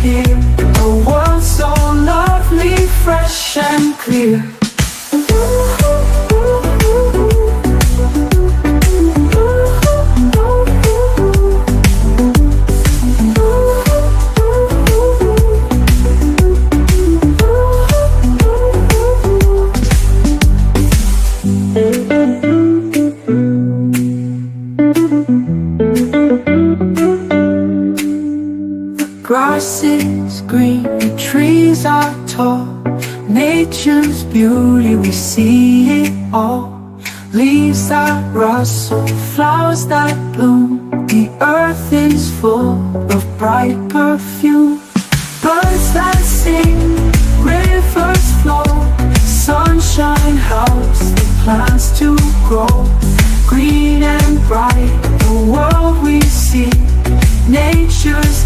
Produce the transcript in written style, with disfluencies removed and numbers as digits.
here. A world so lovely, fresh and clear. Grass is green, the trees are tall. Nature's beauty, we see it all. Leaves that rustle, flowers that bloom. The earth is full of bright perfume. Birds that sing, rivers flow. Sunshine helps the plants to grow. Green and bright, the world we see. Nature's